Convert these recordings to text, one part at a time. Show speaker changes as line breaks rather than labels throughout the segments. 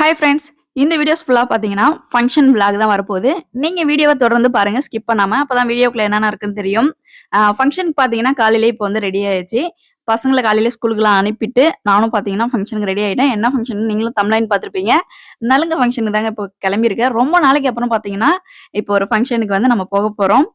Hi friends. இந்த videos ஃபுல்லா பார்த்தீங்கன்னா, ஃபங்ஷன் விளாக் தான் வரப்போகுது. நீங்க வீடியோவ தொடர்ந்து பாருங்க ஸ்கிப் பண்ணாம. அப்பதான் வீடியோக்குள்ள என்னென்ன இருக்குன்னு தெரியும். ஃபங்ஷனுக்கு பார்த்தீங்கன்னா, காலையிலே இப்போ வந்து ரெடி ஆயாச்சு. பசங்கள காலையில ஸ்கூலுக்குலாம் அனுப்பிட்டு, நானும் பார்த்தீங்கன்னா ஃபங்ஷனுக்கு ரெடி ஆயிட்டேன். என்ன ஃபங்ஷன் நீங்களும் தம்ப்லைன் பார்த்துருப்பீங்க. நலுங்கு ஃபங்ஷனுக்கு தாங்க இப்போ கிளம்பியிருக்கேன். ரொம்ப நாளைக்கு அப்புறம் பார்த்தீங்கன்னா, இப்போ ஒரு ஃபங்ஷனுக்கு வந்து நம்ம போக போறோம்.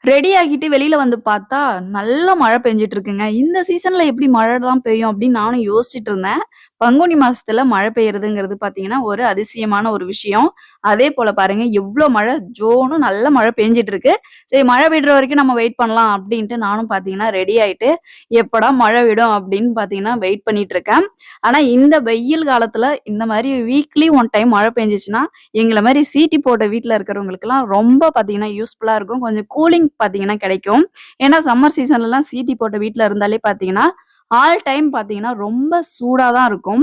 ரெடி ஆகிட்டு வெளியில வந்து பார்த்தா, நல்ல மழை பெஞ்சுட்டு இருக்குங்க. இந்த சீசன்ல எப்படி மழைலாம் பெய்யும் அப்படின்னு நானும் யோசிச்சுட்டு இருந்தேன். பங்குனி மாசத்துல மழை பெய்யறதுங்கிறது பார்த்தீங்கன்னா, ஒரு அதிசயமான ஒரு விஷயம். அதேபோல பாருங்க, எவ்ளோ மழை ஜோன்னு நல்ல மழை பெஞ்சுட்டு இருக்கு. சரி மழை விடுற வரைக்கும் நம்ம வெயிட் பண்ணலாம் அப்படின்ட்டு நானும் பார்த்தீங்கன்னா ரெடி ஆயிட்டு, எப்படா மழை விடும் அப்படின்னு பார்த்தீங்கன்னா வெயிட் பண்ணிட்டு இருக்கேன். ஆனா இந்த வெயில் காலத்துல இந்த மாரி வீக்லி ஒன் டைம் மழை பெஞ்சுச்சுன்னா, எங்கள மாரி சீட்டி போட்ட வீட்ல இருக்கிறவங்களுக்கெல்லாம் ரொம்ப பார்த்தீங்கன்னா யூஸ்ஃபுல்லா இருக்கும். கொஞ்சம் கூலிங் பார்த்தீங்கன்னா கிடைக்கும். ஏன்னா சம்மர் சீசன்லலாம் சீட்டி போட்ட வீட்ல இருந்தாலே பார்த்தீங்கன்னா, ஆல் டைம் பார்த்தீங்கன்னா ரொம்ப சூடா தான் இருக்கும்.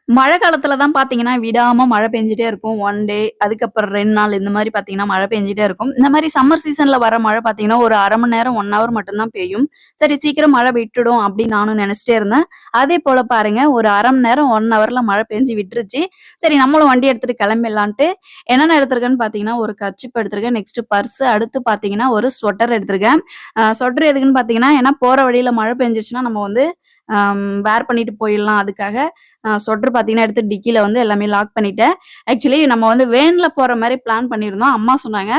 மழை காலத்துல தான் பார்த்தீங்கன்னா, விடாம மழை பெஞ்சுட்டே இருக்கும். 1 டே அதுக்கப்புறம் 2 நாள் இந்த மாரி பார்த்தீங்கன்னா, மழை பெஞ்சுட்டே இருக்கும். இந்த மாரி சம்மர் சீசன்ல வர மழை பார்த்தீங்கன்னா, ஒரு 1/2 மணி நேரம், 1 ஹவர் மட்டும் தான் பெய்யும். சரி சீக்கிரம் மழை விட்டுடும் அப்படின்னு நானும் நெனச்சுட்டே இருந்தேன். அதேபோல பாருங்க, ஒரு 1/2 மணி நேரம், 1 ஹவர்ல மழை பெஞ்சு விட்டுருச்சு. சரி நம்மளும் வண்டி எடுத்துட்டு கிளம்பிடலான்ட்டு என்னென்ன எடுத்திருக்கேன்னு பார்த்தீங்கன்னா, ஒரு கர்ச்சீப் எடுத்திருக்கேன். நெக்ஸ்ட் பர்ஸ், அடுத்து பார்த்தீங்கன்னா, ஒரு ஸ்வெட்டர் எடுத்திருக்கேன். ஸ்வெட்டர் எதுக்குன்னு பார்த்தீங்கன்னா, ஏன்னா போற வழியில மழை பெஞ்சுச்சுன்னா, நம்ம வந்து வேர் பண்ணிட்டு போயிடலாம். அதுக்காக ஸ்வெட்டர் பார்த்தீங்கன்னா, எடுத்து டிக்கில வந்து எல்லாமே லாக் பண்ணிட்டேன். ஆக்சுவலி நம்ம வந்து வேன்ல போற மாரி பிளான் பண்ணியிருந்தோம். அம்மா சொன்னாங்க,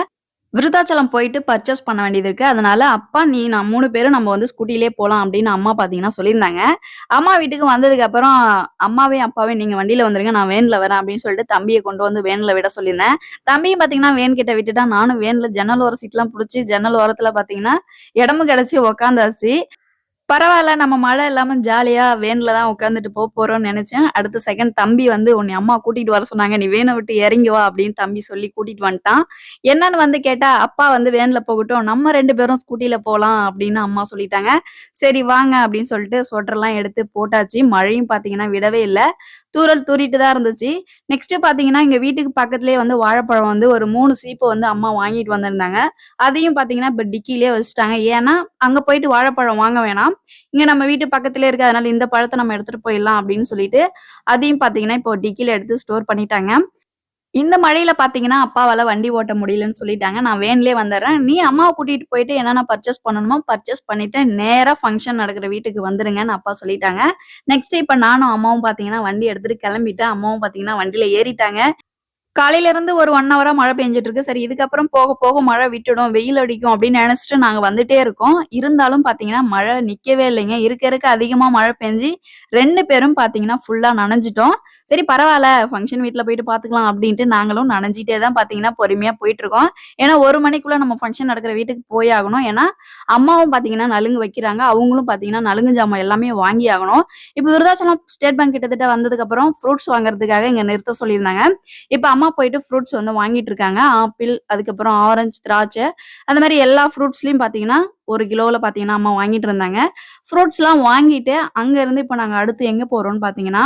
"விருதாச்சலம் போயிட்டு பர்ச்சேஸ் பண்ண வேண்டியது இருக்கு. அதனால அப்பா, நீ நான் 3 பேரும் நம்ம வந்து ஸ்கூட்டிலயே போலாம்." அப்படின்னு அம்மா பார்த்தீங்கன்னா சொல்லியிருந்தாங்க. அம்மா வீட்டுக்கு வந்ததுக்கப்புறம், அம்மாவையும், அப்பாவையும் "நீங்க வண்டியில வந்துருங்க. நான் வேன்ல வரேன்." அப்படின்னு சொல்லிட்டு தம்பிய கொண்டு வந்து வேன்ல விட சொல்லியிருந்தேன். தம்பியும் பார்த்தீங்கன்னா வேன் கிட்ட விட்டுட்டான். நானும் வேன்ல ஜன்னல் ஓர சீட்லாம் புடிச்சு, ஜன்னல் ஓரத்துல பார்த்தீங்கன்னா, இடமும் கிடைச்சு உட்காந்தாச்சு. பரவால்ல. நம்ம மழை இல்லாம ஜாலியா வேன்ல தான் உட்காந்துட்டு போறோம்னு நெனச்சேன். அடுத்த செகண்ட் தம்பி வந்து "உன்னைய அம்மா கூட்டிட்டு வர சொன்னாங்க. நீ வேன விட்டு இறங்கி வா" அப்படின்னு தம்பி சொல்லி கூட்டிட்டு வந்துட்டான். என்னன்னு வந்து கேட்டா, "அப்பா வந்து வேன்ல போகட்டும். நம்ம 2 பேரும் ஸ்கூட்டில போலாம்" அப்படின்னு அம்மா சொல்லிட்டாங்க. சரி வாங்க அப்படின்னு சொல்லிட்டு ஸ்வெட்டர்லாம் எடுத்து போட்டாச்சு. மழையும் பார்த்தீங்கன்னா விடவே இல்ல. தூறல் தூறிட்டு தான் இருந்துச்சு. நெக்ஸ்ட் பார்த்தீங்கன்னா, எங்க வீட்டுக்கு பக்கத்திலேயே வந்து வாழைப்பழம் வந்து ஒரு 3 சீப்பு வந்து அம்மா வாங்கிட்டு வந்திருந்தாங்க. அதையும் பார்த்தீங்கன்னா, இப்ப டிக்கிலயே வச்சுட்டாங்க. ஏன்னா, அங்க போயிட்டு வாழைப்பழம் வாங்க வேணாம். இங்க நம்ம வீட்டு பக்கத்திலேயே இருக்கு. அதனால இந்த பழத்த நம்ம எடுத்துட்டு போயிடலாம் அப்படின்னு சொல்லிட்டு, அதையும் பார்த்தீங்கன்னா, இப்போ டிக்கில எடுத்து ஸ்டோர் பண்ணிட்டாங்க. இந்த மழையில பார்த்தீங்கன்னா, அப்பாவால வண்டி ஓட்ட முடியலன்னு சொல்லிட்டாங்க. நான் வேன்லயே வந்துர்றேன். நீ அம்மாவ கூட்டிட்டு போயிட்டு என்னென்ன பர்ச்சேஸ் பண்ணணுமோ பர்ச்சேஸ் பண்ணிட்டு நேரா ஃபங்ஷன் நடக்கிற வீட்டுக்கு வந்துருங்கன்னு அப்பா சொல்லிட்டாங்க. நெக்ஸ்ட் இப்ப நானும் அம்மாவும் பார்த்தீங்கன்னா, வண்டி எடுத்துட்டு கிளம்பிட்டேன். அம்மாவும் பார்த்தீங்கன்னா, வண்டியில ஏறிட்டாங்க. காலையில இருந்து ஒரு 1 ஹவரா மழை பெஞ்சுட்டு இருக்கு. சரி இதுக்கப்புறம் போக போக மழை விட்டுடும், வெயில் அடிக்கும் அப்படின்னு நெனச்சுட்டு நாங்க வந்துட்டே இருக்கோம். இருந்தாலும் பார்த்தீங்கன்னா, மழை நிக்கவே இல்லைங்க. இருக்க இருக்க அதிகமா மழை பெஞ்சு 2 பேரும் பார்த்தீங்கன்னா, ஃபுல்லா நனஞ்சுட்டோம். சரி பரவால்ல, ஃபங்ஷன் வீட்ல போயிட்டு பார்த்துக்கலாம் அப்படின்ட்டு நாங்களும் நனஞ்சிட்டே தான் பார்த்தீங்கன்னா, பொறுமையா போயிட்டுருக்கோம். ஏன்னா 1 மணிக்குள்ள நம்ம ஃபங்ஷன் நடக்கிற வீட்டுக்கு போய் ஆகணும். ஏன்னா, அம்மாவும் பார்த்தீங்கன்னா, நலுங்கு வைக்கிறாங்க. அவங்களும் பார்த்தீங்கன்னா, நலுங்கு ஜாமான் எல்லாமே வாங்கி ஆகணும். இப்ப விருதாச்சலம் ஸ்டேட் பேங்க் கிட்டத்தட்ட வந்ததுக்கப்புறம் ஃப்ரூட்ஸ் வாங்குறதுக்காக இங்க நிறுத்த சொல்லியிருந்தாங்க. இப்ப அம்மா போயிட்டு ஃப்ரூட்ஸ் வந்து வாங்கிட்டு இருக்காங்க. ஆப்பிள், அதுக்கப்புறம் ஆரஞ்சு, திராட்சை அந்த மாரி எல்லா ஃப்ரூட்ஸ்லயும் பார்த்தீங்கன்னா, 1 கிலோல பார்த்தீங்கன்னா, அம்மா வாங்கிட்டு இருந்தாங்க. ஃப்ரூட்ஸ்லாம் வாங்கிட்டு, அங்க இருந்து இப்ப நாங்க அடுத்து எங்க போறோம்னு பார்த்தீங்கன்னா,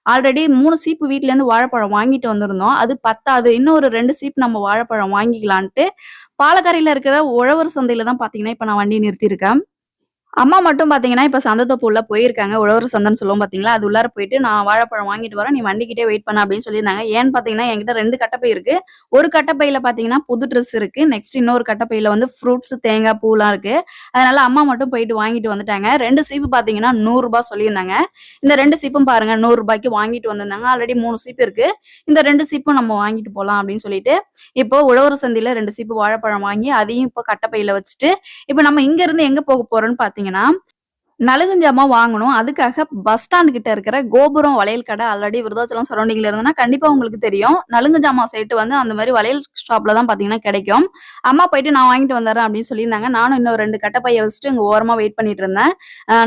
ஆல்ரெடி 3 சீப்பு வீட்லேருந்து வாழைப்பழம் வாங்கிட்டு வந்திருந்தோம். அது பத்தாது. இன்னும் ஒரு 2 சீப்பு நம்ம வாழைப்பழம் வாங்கிக்கலான்ட்டு, பாலக்கரையில இருக்கிற உழவர் சந்தையில தான் பார்த்தீங்கன்னா, இப்ப நான் வண்டிய நிறுத்தியிருக்கேன். அம்மா மட்டும் பார்த்தீங்கன்னா, இப்ப சந்தத்தோப்பு உள்ள போயிருக்காங்க. உழவர் சந்தன்னு சொல்லுவோம் பார்த்தீங்களா? அது உள்ளார போயிட்டு, "நான் வாழைப்பழம் வாங்கிட்டு வரேன். நீ வண்டிக்கிட்டயே வெயிட் பண்ணு" அப்படின்னு சொல்லியிருந்தாங்க. ஏன்னு பார்த்தீங்கன்னா, என்கிட்ட 2 கட்டப்பை இருக்கு. ஒரு கட்டப்பையில பார்த்தீங்கன்னா, புது ட்ரெஸ் இருக்கு. நெக்ஸ்ட் இன்னொரு கட்டப்பையில வந்து ஃப்ரூட்ஸ், தேங்காய், பூலாம் இருக்கு. அதனால அம்மா மட்டும் போயிட்டு வாங்கிட்டு வந்துட்டாங்க. 2 சீப்பு பார்த்தீங்கன்னா, ரூ. 100 சொல்லியிருந்தாங்க. இந்த 2 சீப்பும் பாருங்க ரூ. 100க்கு வாங்கிட்டு வந்திருந்தாங்க. ஆல்ரெடி 3 சீப்பு இருக்கு. இந்த 2 சீப்பும் நம்ம வாங்கிட்டு போலாம் அப்படின்னு சொல்லிட்டு, இப்போ உழவர் சந்தையில 2 சீப்பு வாழைப்பழம் வாங்கி, அதையும் இப்போ கட்டப்பையில வச்சுட்டு, இப்ப நம்ம இங்க இருந்து எங்க போக போறோம்ன்னு பார்த்தீங்கன்னா, நலுங்கு ஜாமான் வாங்கணும். அதுக்காக பஸ் ஸ்டாண்ட் கிட்ட இருக்கிற கோபுரம் வளையல் கடை ஆல்ரெடி விருதாச்சலம் சரௌண்டிங்ல இருந்ததுன்னா கண்டிப்பா உங்களுக்கு தெரியும். நலுங்கு ஜாமான் செட்டு வந்து அந்த மாரி வளையல் ஷாப்ல தான் பார்த்தீங்கன்னா கிடைக்கும். அம்மா போயிட்டு நான் வாங்கிட்டு வந்துர்றேன் அப்படின்னு சொல்லியிருந்தாங்க. நானும் இன்னும் 2 கட்டப்பைய வச்சுட்டு இங்க ஓரமா வெயிட் பண்ணிட்டு இருந்தேன்.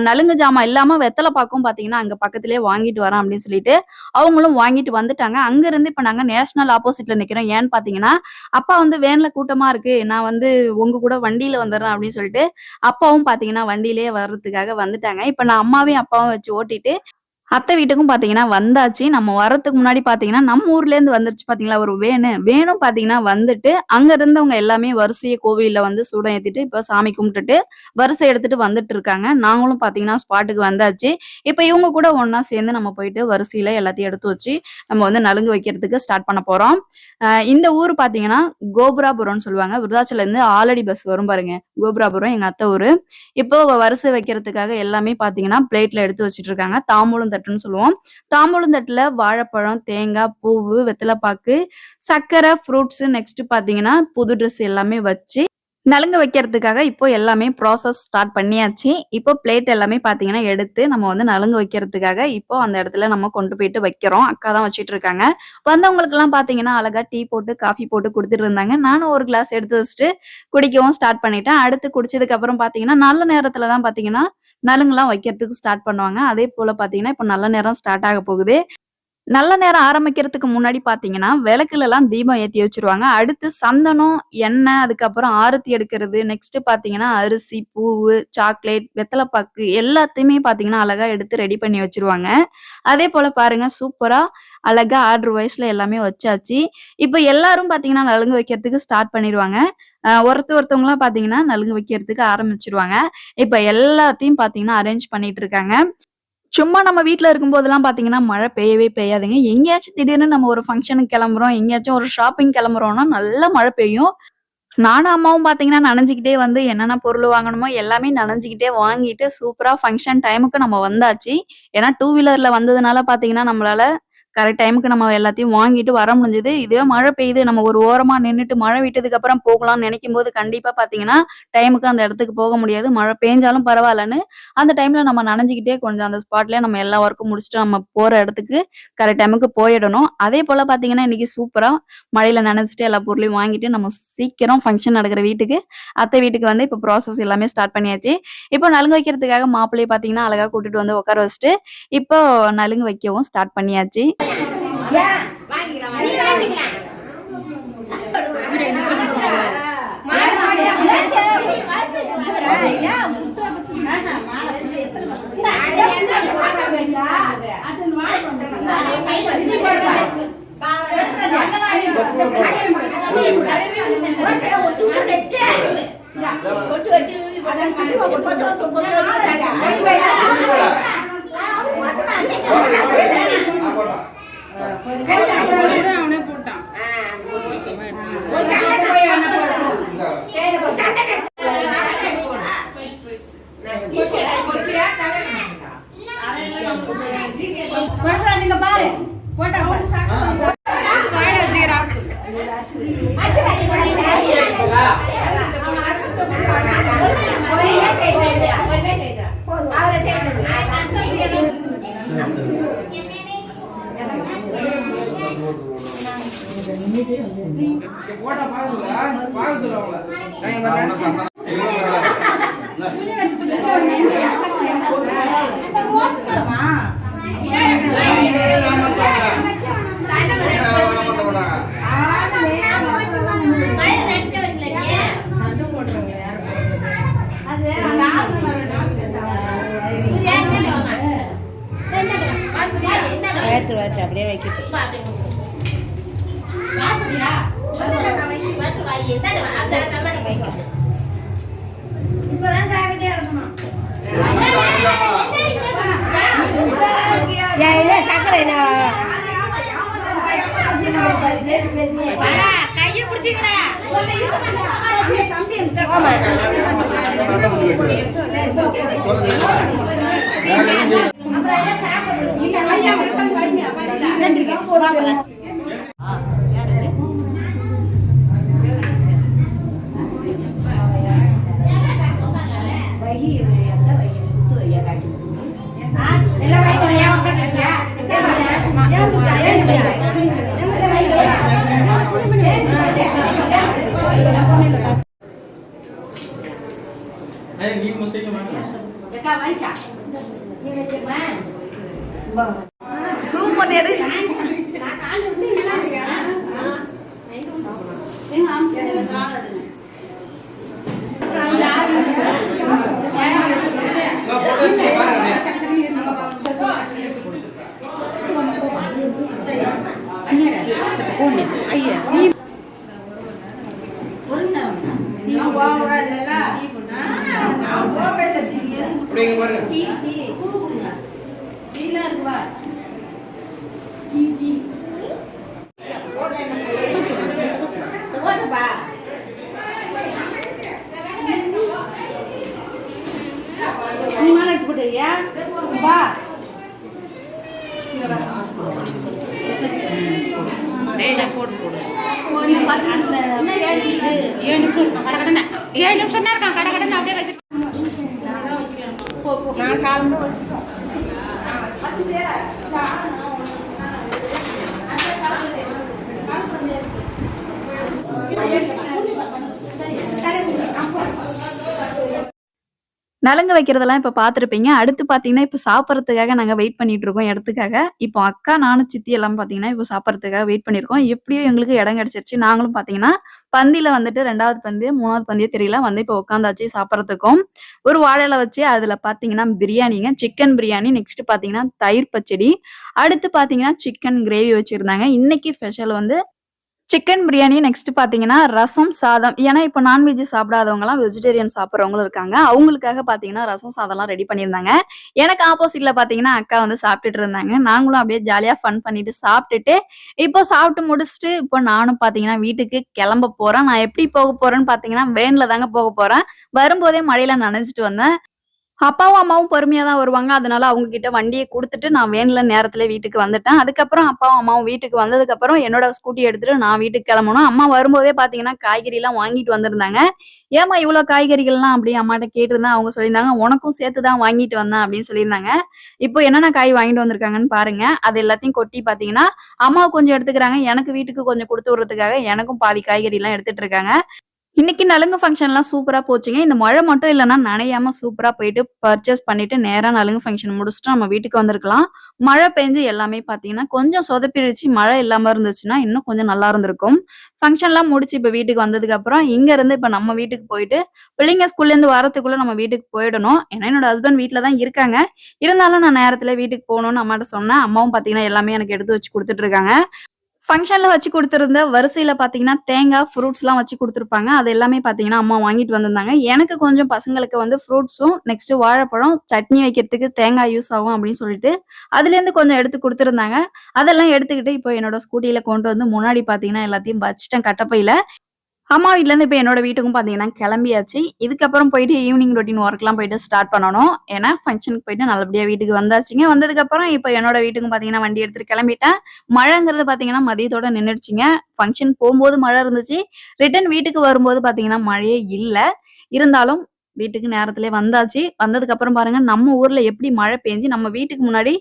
நலுங்கு ஜாமான் இல்லாம வெத்தல பாக்கும் பார்த்தீங்கன்னா, அங்க பக்கத்திலேயே வாங்கிட்டு வரேன் அப்படின்னு சொல்லிட்டு, அவங்களும் வாங்கிட்டு வந்துட்டாங்க. அங்க இருந்து இப்ப நாங்க நேஷனல் ஆப்போசிட்ல நிக்கிறோம். ஏன்னு பார்த்தீங்கன்னா, அப்பா வந்து வேன்ல கூட்டமா இருக்கு. நான் வந்து உங்க கூட வண்டியில வந்துர்றேன் அப்படின்னு சொல்லிட்டு, அப்பாவும் பார்த்தீங்கன்னா வண்டியிலேயே வர்றதுக்காக வந்துட்டாங்க. இப்ப நான் அம்மாவையும், அப்பாவும் வச்சு ஓட்டிட்டு அத்தை வீட்டுக்கும் பாத்தீங்கன்னா வந்தாச்சு. நம்ம வரதுக்கு முன்னாடி பாத்தீங்கன்னா, நம்ம ஊர்லேருந்து வந்துருச்சு பாத்தீங்களா ஒரு வேனு. வேனும் பாத்தீங்கன்னா வந்துட்டு, அங்க இருந்தவங்க எல்லாமே வரிசையா கோவில்ல வந்து சூடம் ஏத்திட்டு, இப்ப சாமி கும்பிட்டுட்டு, வரிசை எடுத்துட்டு வந்துட்டு இருக்காங்க. நாங்களும் பாத்தீங்கன்னா ஸ்பாட்டுக்கு வந்தாச்சு. இப்ப இவங்க கூட ஒண்ணா சேர்ந்து நம்ம போயிட்டு வரிசையில எல்லாத்தையும் எடுத்து வச்சு, நம்ம வந்து நலுங்கு வைக்கிறதுக்கு ஸ்டார்ட் பண்ண போறோம். இந்த ஊர் பாத்தீங்கன்னா, கோபுராபுரம்னு சொல்லுவாங்க. விருதாச்சலம்லேருந்து ஆல்ரெடி பஸ் வரும் பாருங்க. கோபுராபுரம் எங்க அத்தை ஊரு. இப்போ வரிசை வைக்கிறதுக்காக எல்லாமே பாத்தீங்கன்னா, பிளேட்ல எடுத்து வச்சுட்டு இருக்காங்க. தாம்பூலம் தட்டுன்னு சொல்லுவோம். தாம்பூலம் தட்டுல வாழைப்பழம், தேங்காய், பூவு, வெத்தலைப்பாக்கு, சர்க்கரை, ஃப்ரூட்ஸ் நெக்ஸ்ட் பாத்தீங்கன்னா, புது ட்ரெஸ் எல்லாமே வச்சு நலுங்கு வைக்கிறதுக்காக இப்போ எல்லாமே ப்ராசஸ் ஸ்டார்ட் பண்ணியாச்சு. இப்போ பிளேட் எல்லாமே பாத்தீங்கன்னா எடுத்து நம்ம வந்து நலுங்கு வைக்கிறதுக்காக இப்போ அந்த இடத்துல நம்ம கொண்டு போயிட்டு வைக்கிறோம். அக்கா தான் வச்சுட்டு இருக்காங்க. வந்தவங்களுக்கெல்லாம் பாத்தீங்கன்னா அழகா டீ போட்டு, காஃபி போட்டு குடுத்துட்டு இருந்தாங்க. நானும் ஒரு கிளாஸ் எடுத்து வச்சுட்டு குடிக்கவும் ஸ்டார்ட் பண்ணிட்டேன். அடுத்து குடிச்சதுக்கு அப்புறம் பாத்தீங்கன்னா, நல்ல நேரத்துல தான் பாத்தீங்கன்னா நலுங்குலாம் வைக்கிறதுக்கு ஸ்டார்ட் பண்ணுவாங்க. அதே போல பாத்தீங்கன்னா, இப்போ நல்ல நேரம் ஸ்டார்ட் ஆக போகுது. நல்ல நேரம் ஆரம்பிக்கிறதுக்கு முன்னாடி பாத்தீங்கன்னா, விளக்குலலாம் தீபம் ஏத்தி வச்சுருவாங்க. அடுத்து சந்தனம், எண்ணெய், அதுக்கப்புறம் ஆரத்தி எடுக்கிறது, நெக்ஸ்ட் பாத்தீங்கன்னா, அரிசி, பூவு, சாக்லேட், வெத்தலைப்பாக்கு எல்லாத்தையுமே பாத்தீங்கன்னா, அழகா எடுத்து ரெடி பண்ணி வச்சுருவாங்க. அதே போல பாருங்க சூப்பரா அழகா ஆர்டர் வைஸ்ல எல்லாமே வச்சாச்சு. இப்ப எல்லாரும் பாத்தீங்கன்னா, நலுங்கு வைக்கிறதுக்கு ஸ்டார்ட் பண்ணிருவாங்க. ஒருத்தவங்களா பாத்தீங்கன்னா, நலுங்கு வைக்கிறதுக்கு ஆரம்பிச்சுருவாங்க. இப்ப எல்லாத்தையும் பாத்தீங்கன்னா, அரேஞ்ச் பண்ணிட்டு இருக்காங்க. சும்மா நம்ம வீட்ல இருக்கும்போதெல்லாம் பாத்தீங்கன்னா, மழை பெய்யவே பெய்யாதுங்க. எங்கேயாச்சும் திடீர்னு நம்ம ஒரு ஃபங்ஷனுக்கு கிளம்புறோம், எங்கேயாச்சும் ஒரு ஷாப்பிங் கிளம்புறோம்னா, நல்லா மழை பெய்யும். நானும் அம்மாவும் பாத்தீங்கன்னா, நனஞ்சுக்கிட்டே வந்து என்னென்ன பொருள் வாங்கணுமோ எல்லாமே நனஞ்சுக்கிட்டே வாங்கிட்டு, சூப்பரா ஃபங்ஷன் டைமுக்கு நம்ம வந்தாச்சு. ஏன்னா, டூ வீலர்ல வந்ததுனால பாத்தீங்கன்னா, நம்மளால கரெக்ட் டைமுக்கு நம்ம எல்லாத்தையும் வாங்கிட்டு வர முடிஞ்சது. இதுவே மழை பெய்யுது, நம்ம ஒரு ஓரமா நின்னுட்டு மழை விட்டதுக்கு அப்புறம் போகலாம்னு நினைக்கும்போது, கண்டிப்பா பாத்தீங்கன்னா, டைமுக்கு அந்த இடத்துக்கு போக முடியாது. மழை பேஞ்சாலும் பரவாயில்லன்னு, அந்த டைம்ல நம்ம நனஞ்சுக்கிட்டே கொஞ்சம் அந்த ஸ்பாட்லயே நம்ம எல்லா ஒர்க்கும் முடிச்சுட்டு நம்ம போற இடத்துக்கு கரெக்ட் டைமுக்கு போயிடணும். அதே போல பாத்தீங்கன்னா, இன்னைக்கு சூப்பரா மழையில நனைஞ்சுட்டு எல்லா பொருளையும் வாங்கிட்டு நம்ம சீக்கிரம் ஃபங்ஷன் நடக்கிற வீட்டுக்கு, அத்தை வீட்டுக்கு வந்து இப்ப ப்ராசஸ் எல்லாமே ஸ்டார்ட் பண்ணியாச்சு. இப்போ நலுங்கு வைக்கிறதுக்காக மாப்பிள்ளைய பாத்தீங்கன்னா, அழகா கூட்டிட்டு வந்து உட்கார வச்சுட்டு, இப்போ நலுங்கு வைக்கவும் ஸ்டார்ட் பண்ணியாச்சு. அப்படியே வைக்கிட்டு சக்கரை கையை பிடிச்சிக்கடா Zoom dia deh. நலுங்கு வைக்கிறதெல்லாம் இப்ப பார்த்திருப்பீங்க. அடுத்து பார்த்தீங்கன்னா, இப்ப சாப்பிடறதுக்காக நாங்க வெயிட் பண்ணிட்டு இருக்கோம் இடத்துக்காக. இப்போ அக்கா, நானும், சித்தி எல்லாம் பார்த்தீங்கன்னா, இப்போ சாப்பிடறதுக்காக வெயிட் பண்ணியிருக்கோம். எப்படியோ எங்களுக்கு இடம் கிடைச்சிருச்சு. நாங்களும் பார்த்தீங்கன்னா, பந்தியில வந்துட்டு 2வது பந்து, 3வது பந்தியோ தெரியல. வந்து இப்போ உட்காந்தாச்சு சாப்பிடறதுக்கும். ஒரு வாழை இலை வச்சு அதுல பார்த்தீங்கன்னா பிரியாணிங்க. சிக்கன் பிரியாணி. நெக்ஸ்ட் பார்த்தீங்கன்னா, தயிர் பச்சடி. அடுத்து பார்த்தீங்கன்னா, சிக்கன் கிரேவி வச்சிருந்தாங்க. இன்னைக்கு ஸ்பெஷல் வந்து சிக்கன் பிரியாணி. நெக்ஸ்ட் பார்த்தீங்கன்னா, ரசம், சாதம். ஏன்னா, இப்ப நான்வெஜ் சாப்பிடாதவங்கலாம் வெஜிடேரியன் சாப்பிடுறவங்களும் இருக்காங்க. அவங்களுக்காக பார்த்தீங்கன்னா, ரசம் சாதம்லாம் ரெடி பண்ணியிருந்தாங்க. எனக்கு ஆப்போசிட்ல பார்த்தீங்கன்னா, அக்கா வந்து சாப்பிட்டுட்டு இருந்தாங்க. நாங்களும் அப்படியே ஜாலியா ஃபன் பண்ணிட்டு சாப்பிட்டுட்டு, இப்போ சாப்பிட்டு முடிச்சுட்டு, இப்போ நானும் பார்த்தீங்கன்னா, வீட்டுக்கு கிளம்ப போறேன். நான் எப்படி போக போறேன்னு பார்த்தீங்கன்னா, வேன்ல தாங்க போக போறேன். வரும்போதே மழையில நனைஞ்சுட்டு வந்தேன். அப்பாவும், அம்மாவும் பொறுமையா தான் வருவாங்க. அதனால அவங்க கிட்ட வண்டிய குடுத்துட்டு நான் வேன்ல நேரத்திலே வீட்டுக்கு வந்துட்டேன். அதுக்கப்புறம் அப்பாவும், அம்மாவும் வீட்டுக்கு வந்ததுக்கப்புறம் என்னோட ஸ்கூட்டி எடுத்துட்டு நான் வீட்டுக்கு கிளம்பணும். அம்மா வரும்போதே பார்த்தீங்கன்னா, காய்கறிலாம் வாங்கிட்டு வந்திருந்தாங்க. "ஏம்மா இவ்ளோ காய்கறிகள்லாம்?" அப்படி அம்மாட்ட கேட்டிருந்தேன். அவங்க சொல்லியிருந்தாங்க, "உனக்கும் சேர்த்து தான் வாங்கிட்டு வந்தேன்." அப்படின்னு சொல்லியிருந்தாங்க. இப்போ என்னென்ன காய் வாங்கிட்டு வந்திருக்காங்கன்னு பாருங்க. அது எல்லாத்தையும் கொட்டி பார்த்தீங்கன்னா, அம்மாவுக்கு கொஞ்சம் எடுத்துக்கிறாங்க. எனக்கு வீட்டுக்கு கொஞ்சம் குடுத்து விடுறதுக்காக எனக்கும் பாதி காய்கறிலாம் எடுத்துட்டு இருக்காங்க. இன்னைக்கு நலுங்கு ஃபங்ஷன்லாம் சூப்பரா போச்சுங்க. இந்த மழை மட்டும் இல்லன்னா நனையாம சூப்பரா போயிட்டு பர்ச்சேஸ் பண்ணிட்டு நேரா நலுங்கு ஃபங்ஷன் முடிச்சுட்டு நம்ம வீட்டுக்கு வந்திருக்கலாம். மழை பெஞ்சு எல்லாமே பார்த்தீங்கன்னா, கொஞ்சம் சொதப்பிடுச்சு. மழை இல்லாம இருந்துச்சுன்னா, இன்னும் கொஞ்சம் நல்லா இருந்திருக்கும். ஃபங்ஷன்லாம் முடிச்சு இப்ப வீட்டுக்கு வந்ததுக்கப்புறம், இங்க இருந்து இப்ப நம்ம வீட்டுக்கு போயிட்டு, பிள்ளைங்க ஸ்கூல்லேருந்து வரதுக்குள்ள நம்ம வீட்டுக்கு போயிடணும். ஏன்னா, என்னோட ஹஸ்பண்ட் வீட்ல தான் இருக்காங்க. இருந்தாலும் நான் நேரத்திலே வீட்டுக்கு போகணும்னு அம்மாட்ட சொன்னேன். அம்மாவும் பார்த்தீங்கன்னா, எல்லாமே எனக்கு எடுத்து வச்சு குடுத்துட்டு இருக்காங்க. ஃபங்ஷன்ல வச்சு குடுத்திருந்த வரிசையில பார்த்தீங்கன்னா, தேங்காய், ஃப்ரூட்ஸ்லாம் வச்சு குடுத்துருப்பாங்க. அது எல்லாமே பார்த்தீங்கன்னா, அம்மா வாங்கிட்டு வந்திருந்தாங்க. எனக்கு கொஞ்சம் பசங்களுக்கு வந்து ஃப்ரூட்ஸும், நெக்ஸ்ட் வாழைப்பழம், சட்னி வைக்கிறதுக்கு தேங்காய் யூஸ் ஆகும் அப்படின்னு சொல்லிட்டு, அதுலேருந்து கொஞ்சம் எடுத்து குடுத்திருந்தாங்க. அதெல்லாம் எடுத்துக்கிட்டு இப்போ என்னோட ஸ்கூட்டில கொண்டு வந்து முன்னாடி பார்த்தீங்கன்னா, எல்லாத்தையும் வச்சுட்டேன் கட்டப்பையில. அம்மா வீட்லருந்து இப்ப என்னோட வீட்டுக்கும் பார்த்தீங்கன்னா கிளம்பியாச்சு. இதுக்கப்புறம் போயிட்டு ஈவினிங் ரொட்டீன் ஒர்க்லாம் போயிட்டு ஸ்டார்ட் பண்ணணும். ஏன்னா ஃபங்ஷனுக்கு போயிட்டு நல்லபடியா வீட்டுக்கு வந்தாச்சுங்க. வந்ததுக்கப்புறம் இப்ப என்னோட வீட்டுக்கும் பார்த்தீங்கன்னா வண்டி எடுத்துட்டு கிளம்பிட்டேன். மழைங்கிறது பார்த்தீங்கன்னா மதியத்தோட நின்னுடுச்சுங்க. ஃபங்ஷன் போம்போது மழை இருந்துச்சு. ரிட்டர்ன் வீட்டுக்கு வரும்போது பார்த்தீங்கன்னா மழையே இல்ல. இருந்தாலும் வீட்டுக்கு நேரத்திலே வந்தாச்சு. வந்ததுக்கப்புறம் பாருங்க நம்ம ஊர்ல எப்படி மழை பெஞ்சு நம்ம வீட்டுக்கு முன்னாடி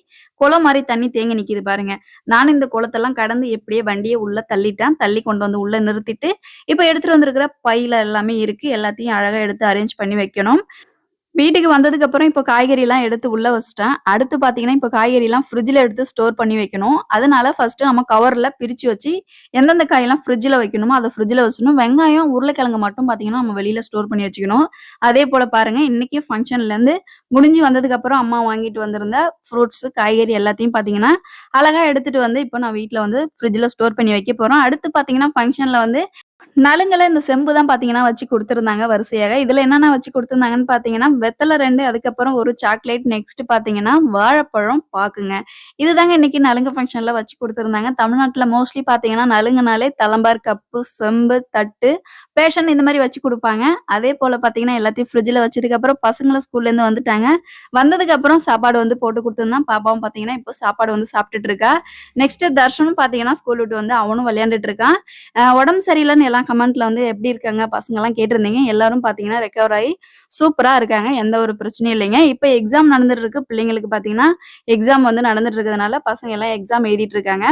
குளம் மாரி தண்ணி தேங்கி நிக்குது பாருங்க. நானும் இந்த குளத்தெல்லாம் கடந்து எப்படியே வண்டிய உள்ள தள்ளிட்டேன். தள்ளி கொண்டு வந்து உள்ள நிறுத்திட்டு இப்ப எடுத்துட்டு வந்திருக்கிற பையில எல்லாமே இருக்கு. எல்லாத்தையும் அழகா எடுத்து அரேஞ்ச் பண்ணி வைக்கணும். வீட்டுக்கு வந்ததுக்கப்புறம் இப்போ காய்கறிலாம் எடுத்து உள்ள வச்சுட்டேன். அடுத்து பார்த்தீங்கன்னா, இப்போ காய்கறிலாம் ஃப்ரிட்ஜ்ல எடுத்து ஸ்டோர் பண்ணி வைக்கணும். அதனால ஃபர்ஸ்ட்டு நம்ம கவர்ல பிரிச்சு வச்சு, எந்தெந்த காயெல்லாம் ஃப்ரிட்ஜ்ல வைக்கணுமோ, அத ஃப்ரிட்ஜ்ல வச்சுடணும். வெங்காயம், உருளைக்கிழங்கு மட்டும் பார்த்தீங்கன்னா, நம்ம வெளியில ஸ்டோர் பண்ணி வச்சுக்கணும். அதேபோல பாருங்க, இன்னைக்கு ஃபங்ஷன்லேருந்து முடிஞ்சு வந்ததுக்கப்புறம் அம்மா வாங்கிட்டு வந்திருந்த ஃப்ரூட்ஸ், காய்கறி எல்லாத்தையும் பார்த்தீங்கன்னா, அழகா எடுத்துட்டு வந்து இப்போ நான் வீட்ல வந்து ஃப்ரிட்ஜ்ல ஸ்டோர் பண்ணி வைக்க போறோம். அடுத்து பார்த்தீங்கன்னா, ஃபங்ஷன்ல வந்து நலுங்குல இந்த செம்பு தான் பார்த்தீங்கன்னா வச்சு குடுத்துருந்தாங்க வரிசையாக. இதுல என்னென்ன வச்சு குடுத்துருந்தாங்கன்னு பார்த்தீங்கன்னா, வெத்தல 2 அதுக்கப்புறம் ஒரு சாக்லேட், நெக்ஸ்ட் பார்த்தீங்கன்னா வாழைப்பழம், பாக்குங்க. இதுதாங்க இன்னைக்கு நலுங்கு ஃபங்ஷன்ல வச்சு குடுத்துருந்தாங்க. தமிழ்நாட்டுல மோஸ்ட்லி பார்த்தீங்கன்னா, நலுங்குனாலே தலம்பார், கப்பு, செம்பு, தட்டு, பேஷன் இந்த மாரி வச்சு குடுப்பாங்க. அதேபோல பார்த்தீங்கன்னா, எல்லாத்தையும் ஃப்ரிட்ஜ்ல வச்சதுக்கப்புறம் பசங்களும் ஸ்கூல்லேருந்து வந்துட்டாங்க. வந்ததுக்கப்புறம் சாப்பாடு வந்து போட்டு குடுத்துருந்தேன். பாப்பாவும் பார்த்தீங்கன்னா, இப்போ சாப்பாடு வந்து சாப்பிட்டுட்டு இருக்கா. நெக்ஸ்ட் தர்ஷனும் பார்த்தீங்கன்னா, ஸ்கூல் விட்டு வந்து அவனும் விளையாண்டுட்டு இருக்கான். உடம்பு சரியில்லன்னு எல்லாம் கமெண்ட்ல வந்து எப்படி இருக்காங்க பசங்கலாம் கேட்டிருந்தீங்க. எல்லாரும் பார்த்தீங்கன்னா ரெக்கவர் ஆயி சூப்பரா இருக்காங்க. எந்த ஒரு பிரச்சனையும் இல்லைங்க. இப்ப எக்ஸாம் நடந்துட்டு இருக்கு. பிள்ளைங்களுக்கு பார்த்தீங்கன்னா, எக்ஸாம் வந்து நடந்துட்டு இருக்கிறதுனால பசங்க எல்லாம் எக்ஸாம் எழுதிட்டு இருக்காங்க.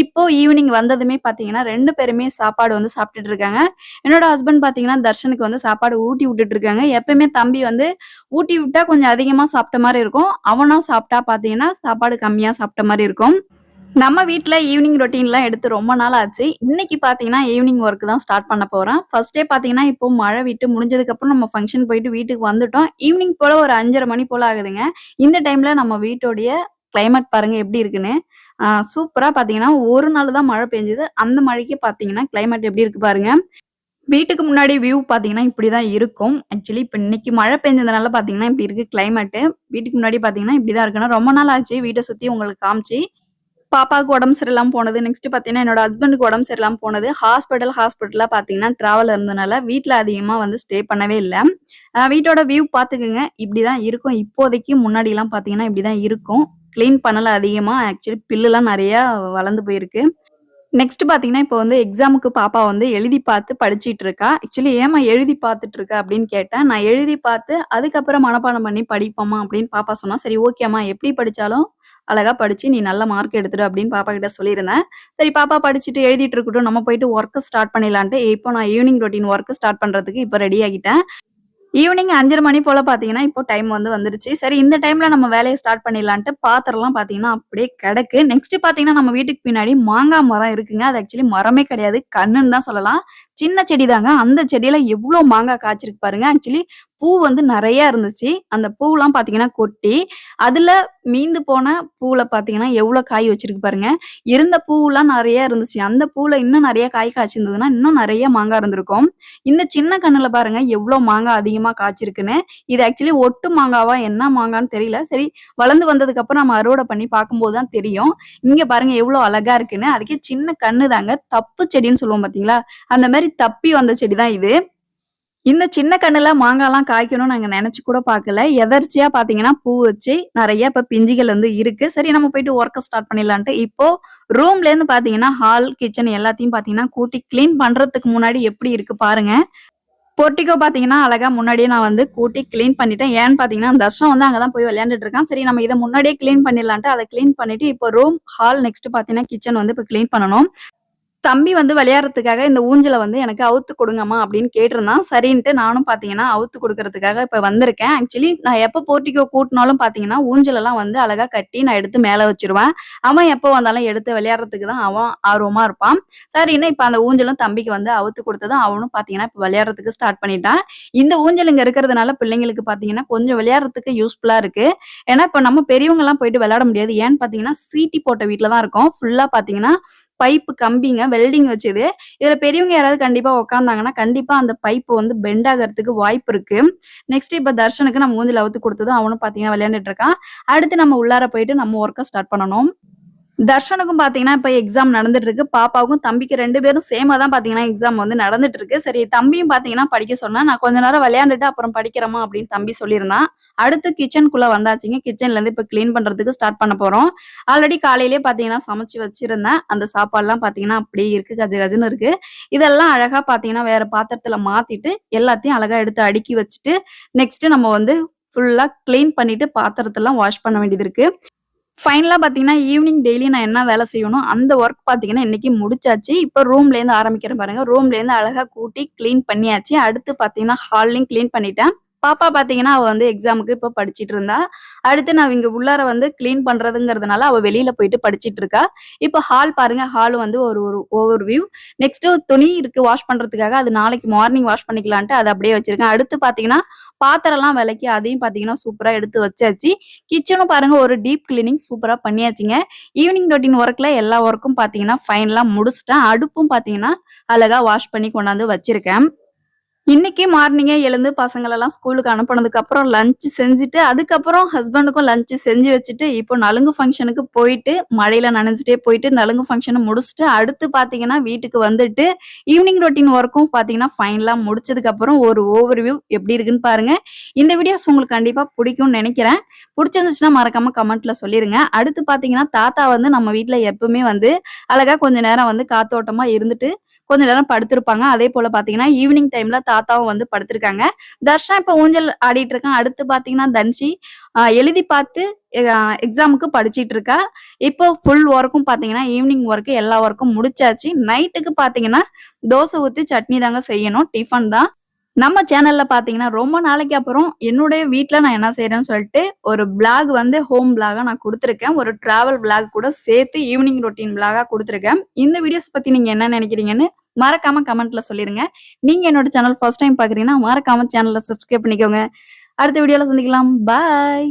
இப்போ ஈவினிங் வந்ததுமே பார்த்தீங்கன்னா, 2 பேருமே சாப்பாடு வந்து சாப்பிட்டுட்டு இருக்காங்க. என்னோட ஹஸ்பண்ட் பார்த்தீங்கன்னா, தர்ஷனுக்கு வந்து சாப்பாடு ஊட்டி விட்டுட்டு இருக்காங்க. எப்பயுமே தம்பி வந்து ஊட்டி விட்டா கொஞ்சம் அதிகமா சாப்பிட்ட மாரி இருக்கும். அவனா சாப்பிட்டா பார்த்தீங்கன்னா, சாப்பாடு கம்மியா சாப்பிட்ட மாரி இருக்கும். நம்ம வீட்ல ஈவினிங் ரொட்டீன்லாம் எடுத்து ரொம்ப நாள் ஆச்சு. இன்னைக்கு பார்த்தீங்கன்னா, ஈவினிங் ஒர்க் தான் ஸ்டார்ட் பண்ண போறேன். ஃபர்ஸ்ட் டே பார்த்தீங்கன்னா, இப்போ மழை விட்டு முடிஞ்சதுக்கப்புறம் நம்ம ஃபங்ஷன் போயிட்டு வீட்டுக்கு வந்துட்டோம். ஈவினிங் போல ஒரு 5:30 மணி போல ஆகுதுங்க. இந்த டைம்ல நம்ம வீட்டோடைய கிளைமேட் பாருங்க எப்படி இருக்குன்னு. சூப்பரா பார்த்தீங்கன்னா, ஒரு நாள் தான் மழை பெஞ்சது. அந்த மழைக்கு பார்த்தீங்கன்னா, கிளைமேட் எப்படி இருக்கு பாருங்க. வீட்டுக்கு முன்னாடி வியூ பார்த்தீங்கன்னா, இப்படிதான் இருக்கும். ஆக்சுவலி இப்ப இன்னைக்கு மழை பெஞ்சதுனால பார்த்தீங்கன்னா, இப்படி இருக்கு கிளைமேட்டு. வீட்டுக்கு முன்னாடி பார்த்தீங்கன்னா, இப்படிதான் இருக்குன்னா, ரொம்ப நாள் ஆச்சு வீட்ட சுத்தி உங்களுக்கு காமிச்சு. பாப்பாவுக்கு உடம்பு சரியில்லாம போனது. நெக்ஸ்ட் பார்த்தீங்கன்னா, என்னோட ஹஸ்பண்டுக்கு உடம்பு சரியில்லாம போனது. ஹாஸ்பிட்டலா பார்த்தீங்கன்னா, டிராவல் இருந்தனால வீட்ல அதிகமா வந்து ஸ்டே பண்ணவே இல்ல. வீட்டோட வியூ பார்த்துக்கங்க. இப்படிதான் இருக்கும். இப்போதைக்கு முன்னாடிலாம் பார்த்தீங்கன்னா, இப்படிதான் இருக்கும். கிளீன் பண்ணல அதிகமா. ஆக்சுவலி பில்லுலாம் நெறையா வளர்ந்து போயிருக்கு. நெக்ஸ்ட் பார்த்தீங்கன்னா, இப்போ வந்து எக்ஸாமுக்கு பாப்பா வந்து எழுதி பார்த்து படிச்சிட்டு இருக்கா. ஆக்சுவலி ஏம்மா எழுதி பார்த்துட்டு இருக்க? அப்படின்னு கேட்டேன். நான் எழுதி பார்த்து அதுக்கப்புறம் மனப்பாடம் பண்ணி படிப்போம்மா அப்படின்னு பாப்பா சொன்னா. சரி ஓகேம்மா எப்படி படிச்சாலும் அழகா படிச்சு நீ நல்ல மார்க் எடுத்துடு அப்படின்னு பாப்பா கிட்ட சொல்லியிருந்தேன். சரி பாப்பா படிச்சுட்டு எழுதிட்டு இருக்கட்டும். நம்ம போயிட்டு ஒர்க் ஸ்டார்ட் பண்ணிடலான்ட்டு இப்போ நான் ஈவினிங் ரொட்டீன் ஒர்க் ஸ்டார்ட் பண்றதுக்கு இப்போ ரெடி ஆகிட்டேன். ஈவினிங் 5:30 மணி போல பார்த்தீங்கன்னா, இப்போ டைம் வந்து வந்துருச்சு. சரி இந்த டைம்ல நம்ம வேலைய ஸ்டார்ட் பண்ணிடலான்ட்டு பாத்திரம்லாம் பார்த்தீங்கன்னா, அப்படியே கிடக்கு. நெக்ஸ்ட் பார்த்தீங்கன்னா, நம்ம வீட்டுக்கு பின்னாடி மாங்கா மரம் இருக்குங்க. அது ஆக்சுவலி மரமே கிடையாது. கன்னுன்னு தான் சொல்லலாம். சின்ன செடி தாங்க. அந்த செடியில எவ்ளோ மாங்கா காய்ச்சிருக்கு பாருங்க. ஆக்சுவலி பூ வந்து நெறையா இருந்துச்சு. அந்த பூலாம் பார்த்தீங்கன்னா கொட்டி, அதுல மீந்து போன பூல பார்த்தீங்கன்னா, எவ்ளோ காய் வச்சிருக்கு பாருங்க. இருந்த பூலாம் நெறையா இருந்துச்சு. அந்த பூல இன்னும் நெறைய காய் காய்ச்சிருந்ததுன்னா, இன்னும் நெறைய மாங்கா இருந்திருக்கும். இந்த சின்ன கன்னுல பாருங்க எவ்ளோ மாங்கா அதிகமா காய்ச்சிருக்குன்னு. இது ஆக்சுவலி ஒட்டு மாங்காவா என்ன மாங்கான்னு தெரியல. சரி வளர்ந்து வந்ததுக்கு அப்புறம் நம்ம அறுவடை பண்ணி பார்க்கும்போது தான் தெரியும். இங்க பாருங்க எவ்ளோ அழகா இருக்குன்னு. அதுக்கே சின்ன கன்னு தாங்க. தப்பு செடின்னு சொல்லுவோம் பார்த்தீங்களா? அந்த மாரி தப்பி வந்த செடி தான் இது. இந்த சின்ன கன்னுல மாங்காலாம் காய்க்கணும்னு நாங்க நெனச்சு கூட பார்க்கல. எதர்ச்சியா பார்த்தீங்கன்னா, பூ வச்சு நெறைய இப்ப பிஞ்சுகள் வந்து இருக்கு. சரி நம்ம போயிட்டு ஒர்க்க ஸ்டார்ட் பண்ணிடலான்ட்டு, இப்போ ரூம்லேருந்து பார்த்தீங்கன்னா, ஹால், கிச்சன் எல்லாத்தையும் பார்த்தீங்கன்னா, கூட்டி கிளீன் பண்றதுக்கு முன்னாடி எப்படி இருக்கு பாருங்க. போர்டிகோ பார்த்தீங்கன்னா, அழகா முன்னாடியே நான் வந்து கூட்டி கிளீன் பண்ணிட்டேன். ஏன்னு பார்த்தீங்கன்னா, தர்ஷன் வந்து அங்க தான் போய் விளையாண்டுட்டு இருக்கான். சரி நம்ம இத முன்னாடியே கிளீன் பண்ணிடலான்ட்டு, அத கிளீன் பண்ணிட்டு, இப்போ ரூம், ஹால் நெக்ஸ்ட் பார்த்தீங்கன்னா, கிச்சன் வந்து இப்ப கிளீன் பண்ணணும். தம்பி வந்து விளையாடுறதுக்காக இந்த ஊஞ்சல வந்து எனக்கு அவுத்து குடுங்கம்மா அப்படின்னு கேட்டிருந்தான். சரின்ட்டு நானும் பார்த்தீங்கன்னா, அவுத்து குடுக்கறதுக்காக இப்ப வந்திருக்கேன். ஆக்சுவலி நான் எப்ப போர்டிகோ கூட்டுனாலும் பார்த்தீங்கன்னா, ஊஞ்சலெல்லாம் வந்து அழகா கட்டி நான் எடுத்து மேல வச்சுருவேன். அவன் எப்ப வந்தாலும் எடுத்து விளையாடுறதுக்கு தான் அவன் ஆர்வமா இருப்பான். சரின்னு இப்ப அந்த ஊஞ்சலும் தம்பிக்கு வந்து அவுத்து குடுத்ததும், அவனும் பார்த்தீங்கன்னா, இப்ப விளையாடுறதுக்கு ஸ்டார்ட் பண்ணிட்டான். இந்த ஊஞ்சல் இங்க இருக்கிறதுனால பிள்ளைங்களுக்கு பார்த்தீங்கன்னா, கொஞ்சம் விளையாடுறதுக்கு யூஸ்ஃபுல்லா இருக்கு. ஏன்னா, இப்ப நம்ம பெரியவங்கலாம் போயிட்டு விளையாட முடியாது. ஏன்னு பார்த்தீங்கன்னா, சீட்டி போட்ட வீட்ல தான் இருக்கோம். ஃபுல்லா பார்த்தீங்கன்னா, பைப்பு கம்பிங்க வெல்டிங் வச்சது. இதுல பெரியவங்க யாராவது கண்டிப்பா உட்கார்ந்தாங்கன்னா, கண்டிப்பா அந்த பைப் வந்து பெண்ட் ஆகறதுக்கு வாய்ப்பு இருக்கு. நெக்ஸ்ட் இப்ப தர்ஷனுக்கு நம்ம மூஞ்சில அவுத்து குடுத்ததும், அவனும் பார்த்தீங்கன்னா விளையாண்டுட்டு இருக்கான். அடுத்து நம்ம உள்ளார போயிட்டு நம்ம வொர்க்க ஸ்டார்ட் பண்ணணும். தர்ஷனுக்கும் பார்த்தீங்கன்னா, இப்ப எக்ஸாம் நடந்துட்டு இருக்கு. பாப்பாவுக்கும், தம்பிக்கு 2 பேரும் சேமா தான் பார்த்தீங்கன்னா, எக்ஸாம் வந்து நடந்துட்டு இருக்கு. சரி தம்பியும் பார்த்தீங்கன்னா படிக்க சொன்னேன். நான் கொஞ்ச நேரம் விளையாண்டுட்டு அப்புறம் படிக்கிறேம்மா அப்படின்னு தம்பி சொல்லியிருந்தான். அடுத்து கிச்சனுக்குள்ள வந்தாச்சுங்க. கிச்சன்லேருந்து இப்ப கிளீன் பண்றதுக்கு ஸ்டார்ட் பண்ண போறோம். ஆல்ரெடி காலையிலேயே பார்த்தீங்கன்னா, சமைச்சு வச்சிருந்தேன். அந்த சாப்பாடுலாம் பார்த்தீங்கன்னா, அப்படியே இருக்கு. கஜ கஜன்னு இருக்கு. இதெல்லாம் அழகா பார்த்தீங்கன்னா, வேற பாத்திரத்துல மாத்திட்டு, எல்லாத்தையும் அழகா எடுத்து அடுக்கி வச்சுட்டு, நெக்ஸ்ட் நம்ம வந்து ஃபுல்லா கிளீன் பண்ணிட்டு பாத்திரத்தெல்லாம் வாஷ் பண்ண வேண்டியது இருக்கு. ஃபைனலா பார்த்தீங்கன்னா, ஈவினிங் டெய்லி நான் என்ன வேலை செய்யணும், அந்த ஒர்க் பார்த்தீங்கன்னா, இன்னைக்கு முடிச்சாச்சு. இப்ப ரூம்லேருந்து ஆரம்பிக்கிறேன் பாருங்க. ரூம்லேருந்து அழகா கூட்டி கிளீன் பண்ணியாச்சு. அடுத்து பார்த்தீங்கன்னா, ஹால்லயும் கிளீன் பண்ணிட்டேன். பாப்பா பார்த்தீங்கன்னா, அவ வந்து எக்ஸாமுக்கு இப்ப படிச்சுட்டு இருந்தா. அடுத்து நான் இங்க உள்ளார வந்து கிளீன் பண்றதுங்கிறதுனால, அவ வெளியில போயிட்டு படிச்சுட்டு இருக்கா. இப்ப ஹால் பாருங்க. ஹால் வந்து ஒரு ஒரு ஓவர் வியூ. நெக்ஸ்ட் துணி இருக்கு வாஷ் பண்றதுக்காக. அது நாளைக்கு மார்னிங் வாஷ் பண்ணிக்கலான்ட்டு அத அப்படியே வச்சிருக்கேன். அடுத்து பார்த்தீங்கன்னா, பாத்திரம்லாம் வெளக்கி அதையும் பார்த்தீங்கன்னா, சூப்பரா எடுத்து வச்சாச்சு. கிச்சனும் பாருங்க ஒரு டீப் கிளீனிங் சூப்பரா பண்ணியாச்சுங்க. ஈவினிங் ரொட்டீன் ஒர்க்ல எல்லா ஒர்க்கும் பார்த்தீங்கன்னா, ஃபைனலா முடிச்சுட்டேன். அடுப்பும் பார்த்தீங்கன்னா, அழகா வாஷ் பண்ணி கொண்டாந்து வச்சிருக்கேன். இன்னைக்கு மார்னிங்கே எழுந்து பசங்களெல்லாம் ஸ்கூலுக்கு அனுப்புனதுக்கு அப்புறம் லஞ்ச் செஞ்சுட்டு, அதுக்கப்புறம் ஹஸ்பண்டுக்கும் லஞ்ச் செஞ்சு வச்சுட்டு, இப்போ நலுங்கு ஃபங்ஷனுக்கு போயிட்டு, மழையில நனைஞ்சுட்டே போயிட்டு நலுங்கு ஃபங்ஷன முடிச்சுட்டு, அடுத்து பார்த்தீங்கன்னா வீட்டுக்கு வந்துட்டு, ஈவினிங் ரொட்டீன் ஒர்க்கும் பார்த்தீங்கன்னா, ஃபைனலா முடிச்சதுக்கப்புறம் ஒரு ஓவர்வியூ எப்படி இருக்குன்னு பாருங்க. இந்த வீடியோஸ் உங்களுக்கு கண்டிப்பா பிடிக்கும்னு நெனைக்கிறேன். புடிச்சிருந்துச்சுன்னா மறக்காம கமெண்ட்ல சொல்லிருங்க. அடுத்து பார்த்தீங்கன்னா, தாத்தா வந்து நம்ம வீட்ல எப்பவுமே வந்து அழகா கொஞ்ச நேரம் வந்து காத்தோட்டமா இருந்துட்டு, கொஞ்ச நேரம் படுத்திருப்பாங்க. அதே போல பார்த்தீங்கன்னா, ஈவினிங் டைம்ல தாத்தாவும் வந்து படுத்திருக்காங்க. தர்ஷன் இப்ப ஊஞ்சல் ஆடிட்டு இருக்கான். அடுத்து பார்த்தீங்கன்னா, தன்ஷி எழுதி பார்த்து எக்ஸாமுக்கு படிச்சிட்டு இருக்கா. இப்போ ஃபுல் ஒர்க்கும் பார்த்தீங்கன்னா, ஈவினிங் ஒர்க் எல்லா ஒர்க்கும் முடிச்சாச்சு. நைட்டுக்கு பார்த்தீங்கன்னா, தோசை ஊத்தி சட்னி தாங்க செய்யணும். டிஃபன் தான். நம்ம சேனல்ல பார்த்தீங்கன்னா, ரொம்ப நாளைக்கு அப்புறம் என்னுடைய வீட்ல நான் என்ன செய்றேன்னு சொல்லிட்டு, ஒரு விளாக் வந்து ஹோம் விளாகா நான் குடுத்துருக்கேன். ஒரு டிராவல் விளாக் கூட சேர்த்து ஈவினிங் ரொட்டீன் விளாகா குடுத்துருக்கேன். இந்த வீடியோஸ் பத்தி நீங்க என்ன நெனைக்கிறீங்கன்னு மறக்காம கமெண்ட்ல சொல்லிருங்க. நீங்க என்னோட சேனல் ஃபர்ஸ்ட் டைம் பார்க்குறீங்கன்னா, மறக்காம சேனல சப்ஸ்கிரைப் பண்ணிக்கோங்க. அடுத்த வீடியோல சந்திக்கலாம். பாய்.